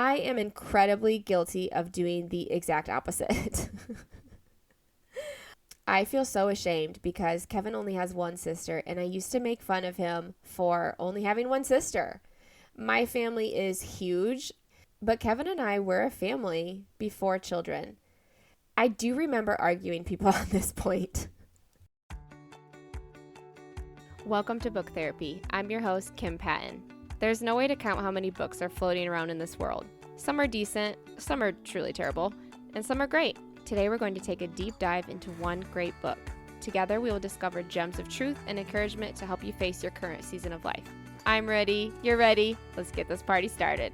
I am incredibly guilty of doing the exact opposite. I feel so ashamed because Kevin only has one sister, and I used to make fun of him for only having one sister. My family is huge, but Kevin and I were a family before children. I do remember arguing people on this point. Welcome to Book Therapy. I'm your host, Kim Patton. There's no way to count how many books are floating around in this world. Some are decent, some are truly terrible, and some are great. Today we're going to take a deep dive into one great book. Together we will discover gems of truth and encouragement to help you face your current season of life. I'm ready, you're ready, let's get this party started.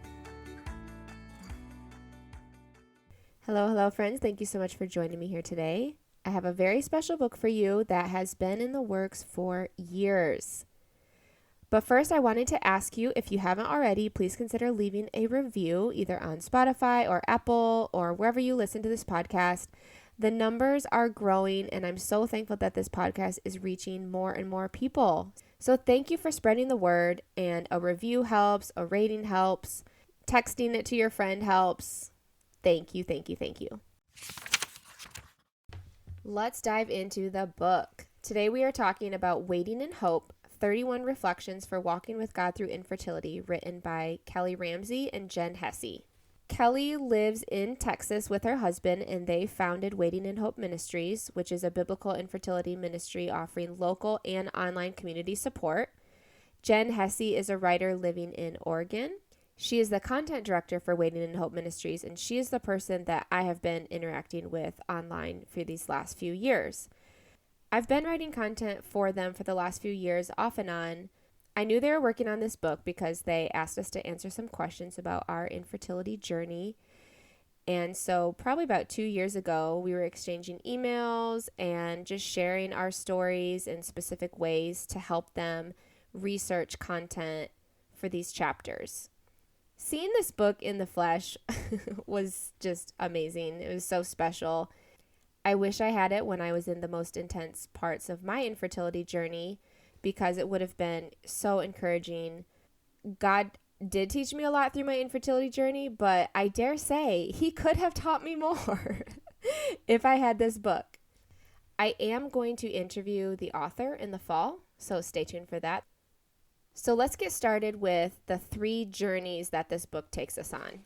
Hello friends, thank you so much for joining me here today. I have a very special book for you that has been in the works for years. But first, I wanted to ask you, if you haven't already, please consider leaving a review either on Spotify or Apple or wherever you listen to this podcast. The numbers are growing, and I'm so thankful that this podcast is reaching more and more people. So thank you for spreading the word, and a review helps, a rating helps, texting it to your friend helps. Thank you. Let's dive into the book. Today we are talking about Waiting in Hope, 31 Reflections for Walking with God Through Infertility, written by Kelley Ramsey and Jenn Hesse. Kelley lives in Texas with her husband, and they founded Waiting in Hope Ministries, which is a biblical infertility ministry offering local and online community support. Jenn Hesse is a writer living in Oregon. She is the content director for Waiting in Hope Ministries, and she is the person that I have been interacting with online for these last few years. I've been writing content for them for the last few years, off and on. I knew they were working on this book because they asked us to answer some questions about our infertility journey. And so probably about 2 years ago, we were exchanging emails and just sharing our stories in specific ways to help them research content for these chapters. Seeing this book in the flesh was just amazing. It was so special. I wish I had it when I was in the most intense parts of my infertility journey, because it would have been so encouraging. God did teach me a lot through my infertility journey, but I dare say he could have taught me more if I had this book. I am going to interview the author in the fall, so stay tuned for that. So let's get started with the 3 journeys that this book takes us on.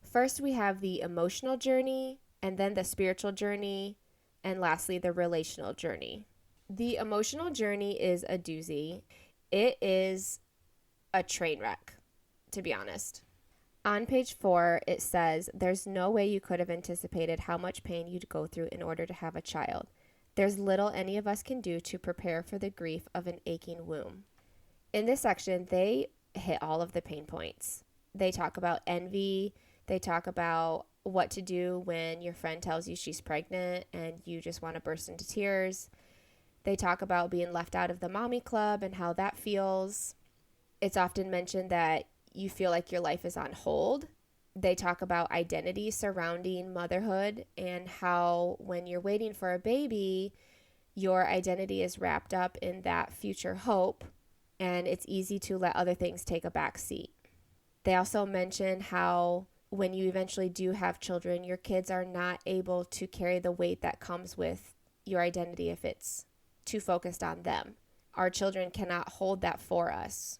First, we have the emotional journey, and then the spiritual journey, and lastly, the relational journey. The emotional journey is a doozy. It is a train wreck, to be honest. On page 4, it says, "There's no way you could have anticipated how much pain you'd go through in order to have a child. There's little any of us can do to prepare for the grief of an aching womb." In this section, they hit all of the pain points. They talk about envy. They talk about what to do when your friend tells you she's pregnant and you just want to burst into tears. They talk about being left out of the mommy club and how that feels. It's often mentioned that you feel like your life is on hold. They talk about identity surrounding motherhood and how when you're waiting for a baby, your identity is wrapped up in that future hope, and it's easy to let other things take a back seat. They also mention how when you eventually do have children, your kids are not able to carry the weight that comes with your identity if it's too focused on them. Our children cannot hold that for us.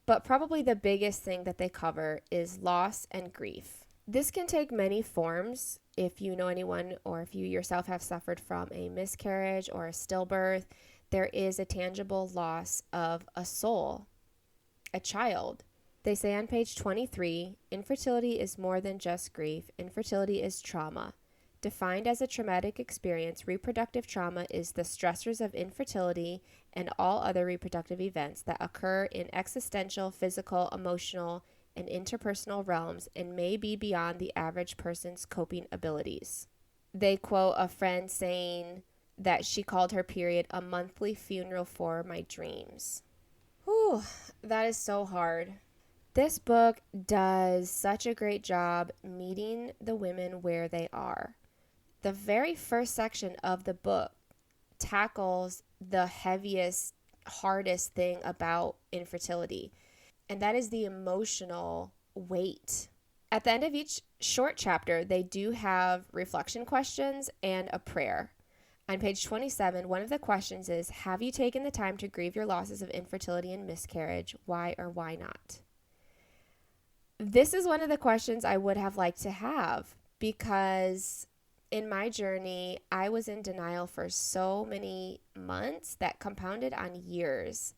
But probably the biggest thing that they cover is loss and grief. This can take many forms. If you know anyone or if you yourself have suffered from a miscarriage or a stillbirth, there is a tangible loss of a soul, a child. They say on page 23, infertility is more than just grief. Infertility is trauma. Defined as a traumatic experience, reproductive trauma is the stressors of infertility and all other reproductive events that occur in existential, physical, emotional, and interpersonal realms and may be beyond the average person's coping abilities. They quote a friend saying that she called her period a monthly funeral for my dreams. Whew, that is so hard. This book does such a great job meeting the women where they are. The very first section of the book tackles the heaviest, hardest thing about infertility, and that is the emotional weight At the end of each short chapter, they do have reflection questions and a prayer. On page 27, one of the questions is, have you taken the time to grieve your losses of infertility and miscarriage? Why or why not? This is one of the questions I would have liked to have, because in my journey, I was in denial for so many months that compounded on years.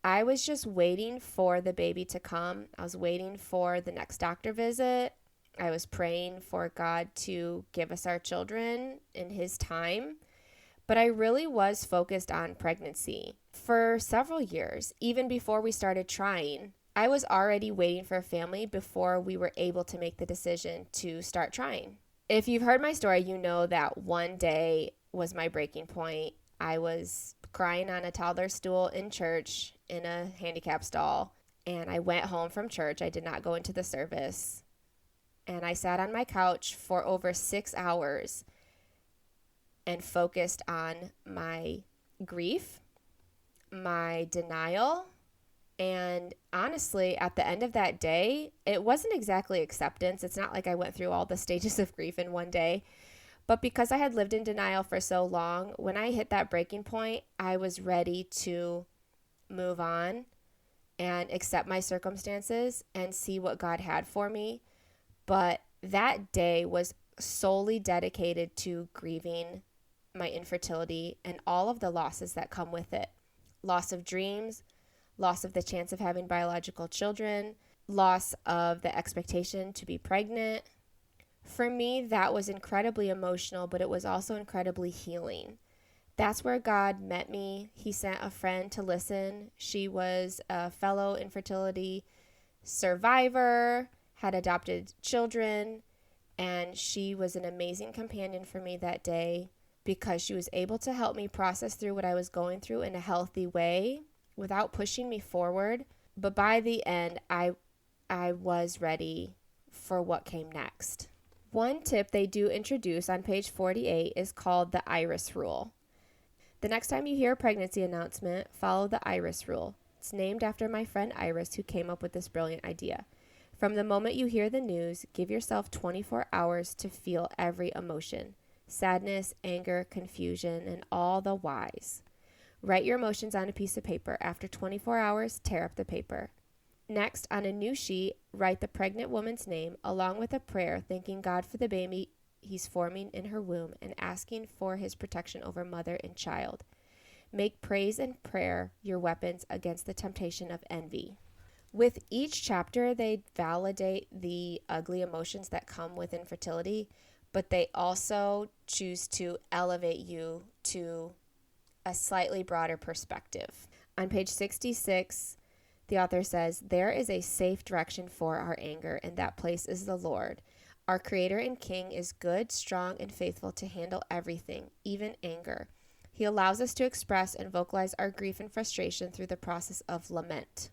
I was just waiting for the baby to come. I was waiting for the next doctor visit. I was praying for God to give us our children in His time. But I really was focused on pregnancy for several years, even before we started trying. I was already waiting for a family before we were able to make the decision to start trying. If you've heard my story, you know that one day was my breaking point. I was crying on a toddler stool in church in a handicap stall, and I went home from church. I did not go into the service, and I sat on my couch for over 6 hours and focused on my grief, my denial, and honestly, at the end of that day, it wasn't exactly acceptance. It's not like I went through all the stages of grief in one day. But because I had lived in denial for so long, when I hit that breaking point, I was ready to move on and accept my circumstances and see what God had for me. But that day was solely dedicated to grieving my infertility and all of the losses that come with it. Loss of dreams, loss of the chance of having biological children, loss of the expectation to be pregnant. For me, that was incredibly emotional, but it was also incredibly healing. That's where God met me. He sent a friend to listen. She was a fellow infertility survivor, had adopted children, and she was an amazing companion for me that day because she was able to help me process through what I was going through in a healthy way without pushing me forward. But by the end, I was ready for what came next. One tip they do introduce on page 48 is called the Iris rule. The next time you hear a pregnancy announcement, follow the Iris rule. It's named after my friend Iris, who came up with this brilliant idea. From the moment you hear the news, give yourself 24 hours to feel every emotion: sadness, anger, confusion, and all the whys. Write your emotions on a piece of paper. After 24 hours, tear up the paper. Next, on a new sheet, write the pregnant woman's name along with a prayer thanking God for the baby He's forming in her womb and asking for His protection over mother and child. Make praise and prayer your weapons against the temptation of envy. With each chapter, they validate the ugly emotions that come with infertility, but they also choose to elevate you to a slightly broader perspective. On page 66, the author says, there is a safe direction for our anger, and that place is the Lord. Our Creator and King is good, strong, and faithful to handle everything, even anger. He allows us to express and vocalize our grief and frustration through the process of lament.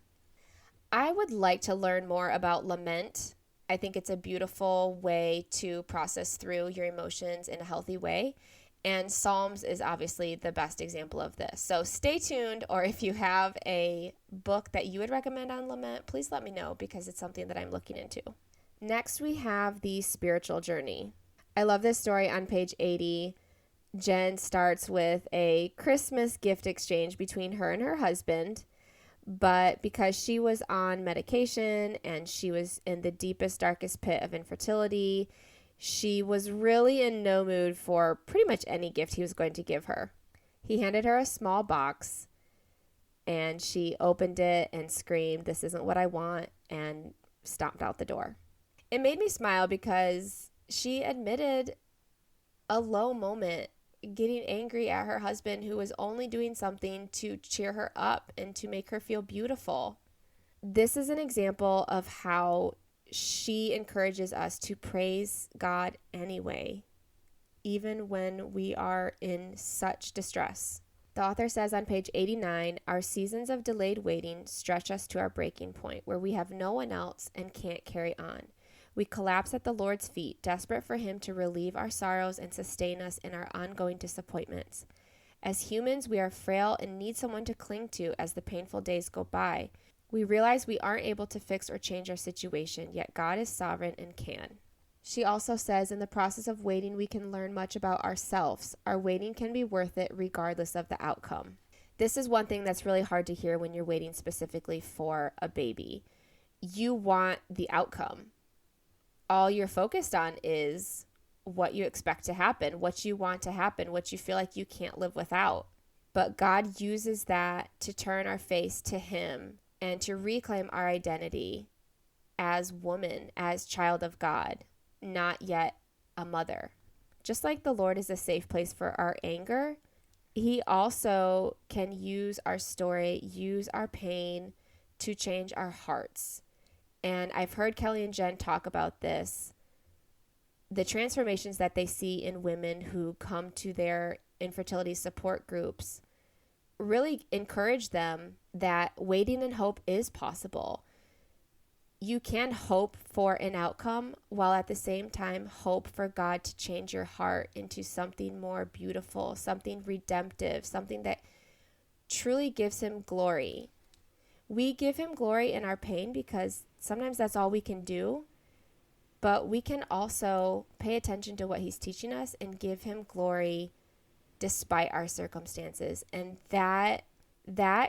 I would like to learn more about lament. I think it's a beautiful way to process through your emotions in a healthy way. And Psalms is obviously the best example of this. So stay tuned, or if you have a book that you would recommend on lament, please let me know because it's something that I'm looking into. Next, we have the spiritual journey. I love this story on page 80. Jenn starts with a Christmas gift exchange between her and her husband, but because she was on medication and she was in the deepest, darkest pit of infertility, she was really in no mood for pretty much any gift he was going to give her. He handed her a small box, and she opened it and screamed, "This isn't what I want," and stomped out the door. It made me smile because she admitted a low moment, getting angry at her husband who was only doing something to cheer her up and to make her feel beautiful. This is an example of how she encourages us to praise God anyway, even when we are in such distress. The author says on page 89, our seasons of delayed waiting stretch us to our breaking point where we have no one else and can't carry on. We collapse at the Lord's feet, desperate for Him to relieve our sorrows and sustain us in our ongoing disappointments. As humans, we are frail and need someone to cling to as the painful days go by. We realize we aren't able to fix or change our situation, yet God is sovereign and can. She also says, in the process of waiting, we can learn much about ourselves. Our waiting can be worth it regardless of the outcome. This is one thing that's really hard to hear when you're waiting specifically for a baby. You want the outcome. All you're focused on is what you expect to happen, what you want to happen, what you feel like you can't live without. But God uses that to turn our face to Him and to reclaim our identity as woman, as child of God, not yet a mother. Just like the Lord is a safe place for our anger, He also can use our story, use our pain to change our hearts. And I've heard Kelley and Jenn talk about this, the transformations that they see in women who come to their infertility support groups really encourage them that waiting and hope is possible. You can hope for an outcome while at the same time hope for God to change your heart into something more beautiful, something redemptive, something that truly gives Him glory. We give Him glory in our pain because sometimes that's all we can do, but we can also pay attention to what He's teaching us and give Him glory despite our circumstances, and that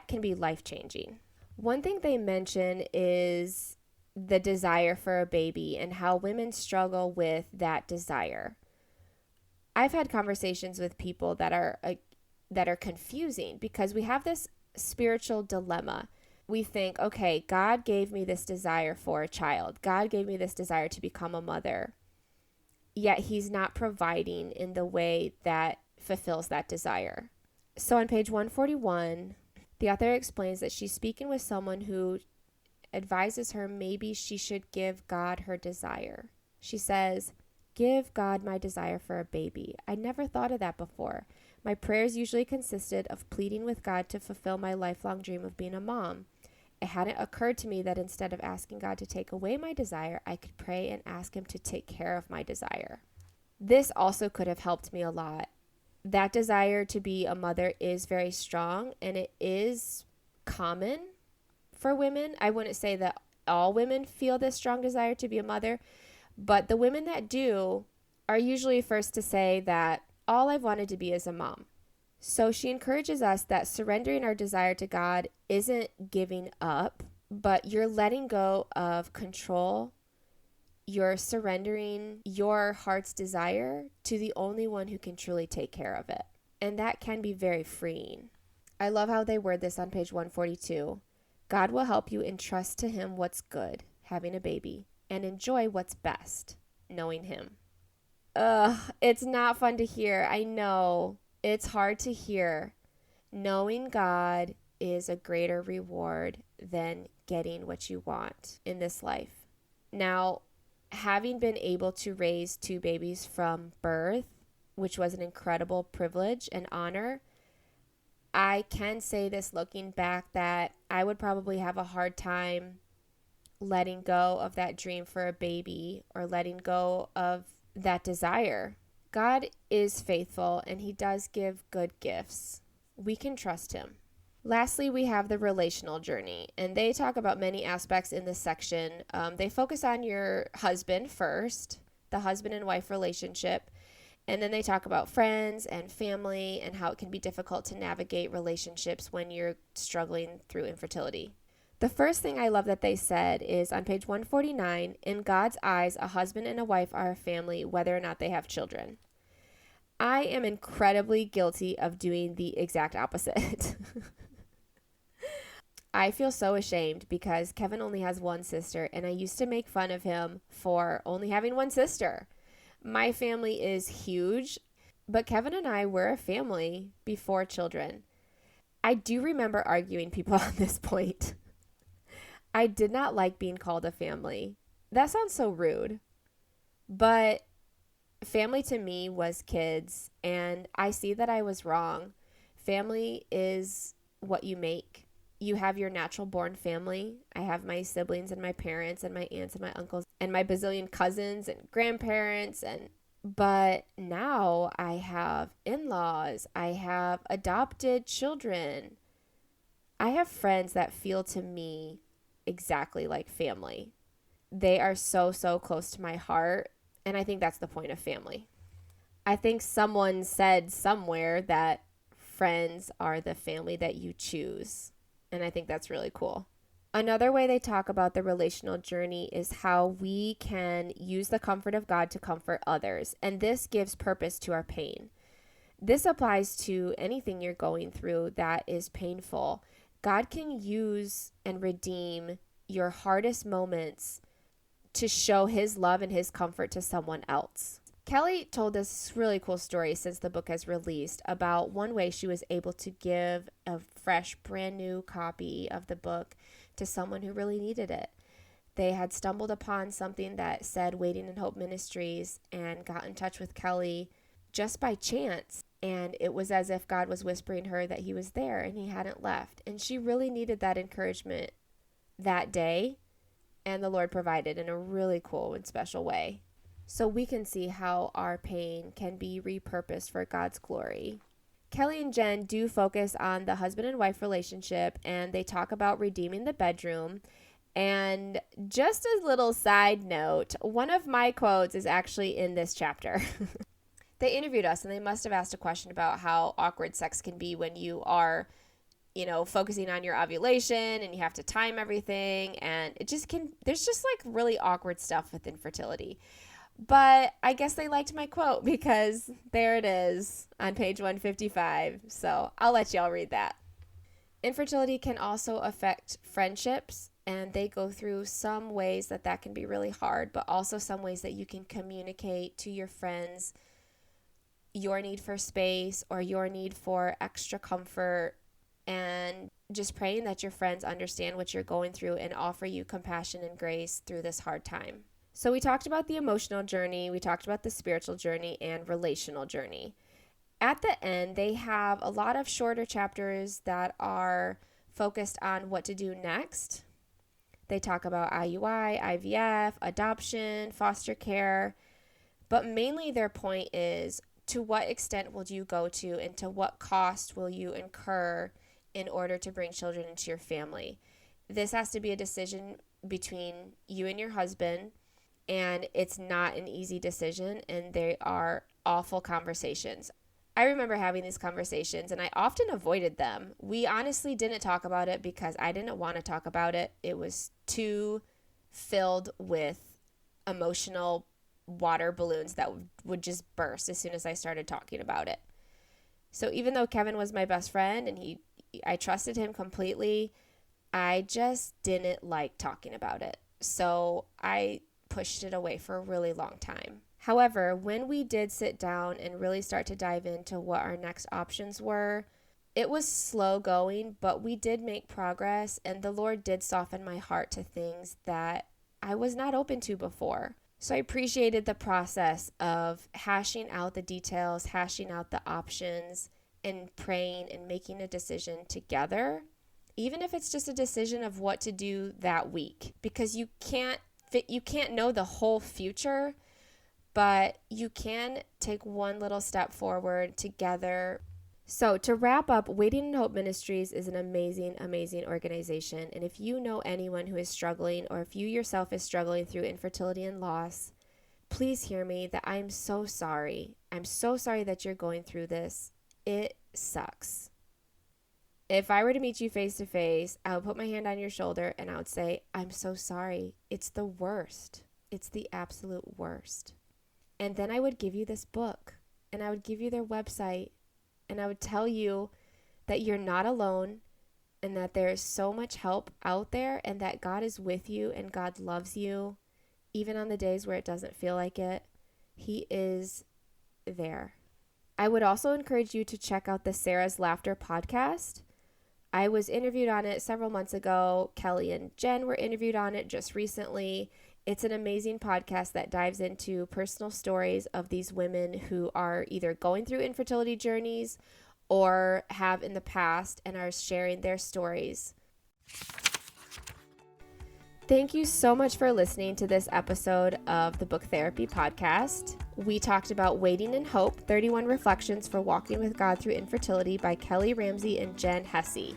can be life-changing. One thing they mention is the desire for a baby and how women struggle with that desire. I've had conversations with people that are confusing because we have this spiritual dilemma. We think, okay, God gave me this desire for a child. God gave me this desire to become a mother. Yet He's not providing in the way that fulfills that desire. So on page 141, the author explains that she's speaking with someone who advises her maybe she should give God her desire. She says, "Give God my desire for a baby. I never thought of that before. My prayers usually consisted of pleading with God to fulfill my lifelong dream of being a mom. It hadn't occurred to me that instead of asking God to take away my desire, I could pray and ask Him to take care of my desire." This also could have helped me a lot. That desire to be a mother is very strong, and it is common for women. I wouldn't say that all women feel this strong desire to be a mother, but the women that do are usually first to say that all I've wanted to be is a mom. So she encourages us that surrendering our desire to God isn't giving up, but you're letting go of control. You're surrendering your heart's desire to the only one who can truly take care of it. And that can be very freeing. I love how they word this on page 142. God will help you entrust to Him what's good, having a baby, and enjoy what's best, knowing Him. It's not fun to hear. I know. It's hard to hear. Knowing God is a greater reward than getting what you want in this life. Now, having been able to raise 2 babies from birth, which was an incredible privilege and honor, I can say this looking back that I would probably have a hard time letting go of that dream for a baby or letting go of that desire. God is faithful and He does give good gifts. We can trust Him. Lastly, we have the relational journey, and they talk about many aspects in this section. They focus on your husband first, the husband and wife relationship, and then they talk about friends and family and how it can be difficult to navigate relationships when you're struggling through infertility. The first thing I love that they said is on page 149, in God's eyes, a husband and a wife are a family whether or not they have children. I am incredibly guilty of doing the exact opposite. I feel so ashamed because Kevin only has one sister, and I used to make fun of him for only having one sister. My family is huge, but Kevin and I were a family before children. I do remember arguing people on this point. I did not like being called a family. That sounds so rude, but family to me was kids, and I see that I was wrong. Family is what you make. You have your natural born family. I have my siblings and my parents and my aunts and my uncles and my bazillion cousins and grandparents, but now I have in-laws. I have adopted children. I have friends that feel to me exactly like family. They are so, so close to my heart, and I think that's the point of family. I think someone said somewhere that friends are the family that you choose, and I think that's really cool. Another way they talk about the relational journey is how we can use the comfort of God to comfort others, and this gives purpose to our pain. This applies to anything you're going through that is painful. God can use and redeem your hardest moments to show his love and his comfort to someone else. Kelley told this really cool story since the book has released about one way she was able to give a fresh, brand new copy of the book to someone who really needed it. They had stumbled upon something that said Waiting in Hope Ministries and got in touch with Kelley just by chance. And it was as if God was whispering her that he was there and he hadn't left. And she really needed that encouragement that day. And the Lord provided in a really cool and special way. So we can see how our pain can be repurposed for God's glory. Kelley and Jenn do focus on the husband and wife relationship, and they talk about redeeming the bedroom. And just a little side note, one of my quotes is actually in this chapter. They interviewed us, and they must have asked a question about how awkward sex can be when you are, focusing on your ovulation and you have to time everything. And there's just like really awkward stuff with infertility. But I guess they liked my quote because there it is on page 155. So I'll let y'all read that. Infertility can also affect friendships, and they go through some ways that can be really hard, but also some ways that you can communicate to your friends your need for space or your need for extra comfort, and just praying that your friends understand what you're going through and offer you compassion and grace through this hard time. So we talked about the emotional journey, we talked about the spiritual journey, and relational journey. At the end, they have a lot of shorter chapters that are focused on what to do next. They talk about IUI, IVF, adoption, foster care, but mainly their point is, to what extent will you go to and to what cost will you incur in order to bring children into your family? This has to be a decision between you and your husband, and it's not an easy decision, and they are awful conversations. I remember having these conversations, and I often avoided them. We honestly didn't talk about it because I didn't want to talk about it. It was too filled with emotional water balloons that would just burst as soon as I started talking about it. So even though Kevin was my best friend and I trusted him completely, I just didn't like talking about it. So I pushed it away for a really long time. However, when we did sit down and really start to dive into what our next options were, it was slow going, but we did make progress, and the Lord did soften my heart to things that I was not open to before. So I appreciated the process of hashing out the details, hashing out the options, and praying and making a decision together, even if it's just a decision of what to do that week, because you can't know the whole future, but you can take one little step forward together. So to wrap up, Waiting in Hope Ministries is an amazing, amazing organization. And if you know anyone who is struggling, or if you yourself is struggling through infertility and loss, please hear me that I'm so sorry. I'm so sorry that you're going through this. It sucks. If I were to meet you face to face, I would put my hand on your shoulder and I would say, I'm so sorry. It's the worst. It's the absolute worst. And then I would give you this book, and I would give you their website, and I would tell you that you're not alone, and that there is so much help out there, and that God is with you and God loves you, even on the days where it doesn't feel like it. He is there. I would also encourage you to check out the Sarah's Laughter podcast. I was interviewed on it several months ago. Kelley and Jenn were interviewed on it just recently. It's an amazing podcast that dives into personal stories of these women who are either going through infertility journeys or have in the past and are sharing their stories. Thank you so much for listening to this episode of the Book Therapy Podcast. We talked about Waiting in Hope, 31 Reflections for Walking with God Through Infertility by Kelley, Ramsey, and Jenn Hesse.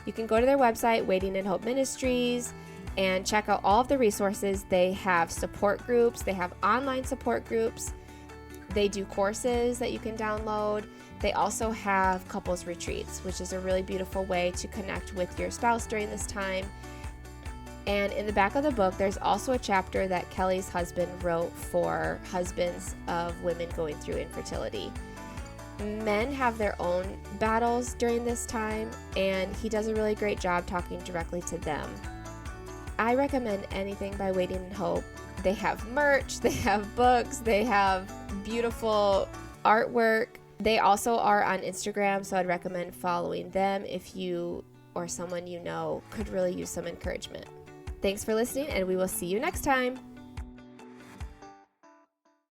You can go to their website, Waiting in Hope Ministries, and check out all of the resources. They have support groups, they have online support groups, they do courses that you can download. They also have couples retreats, which is a really beautiful way to connect with your spouse during this time. And in the back of the book, there's also a chapter that Kelley's husband wrote for husbands of women going through infertility. Men have their own battles during this time, and he does a really great job talking directly to them. I recommend anything by Waiting in Hope. They have merch, they have books, they have beautiful artwork. They also are on Instagram, so I'd recommend following them if you or someone you know could really use some encouragement. Thanks for listening, and we will see you next time.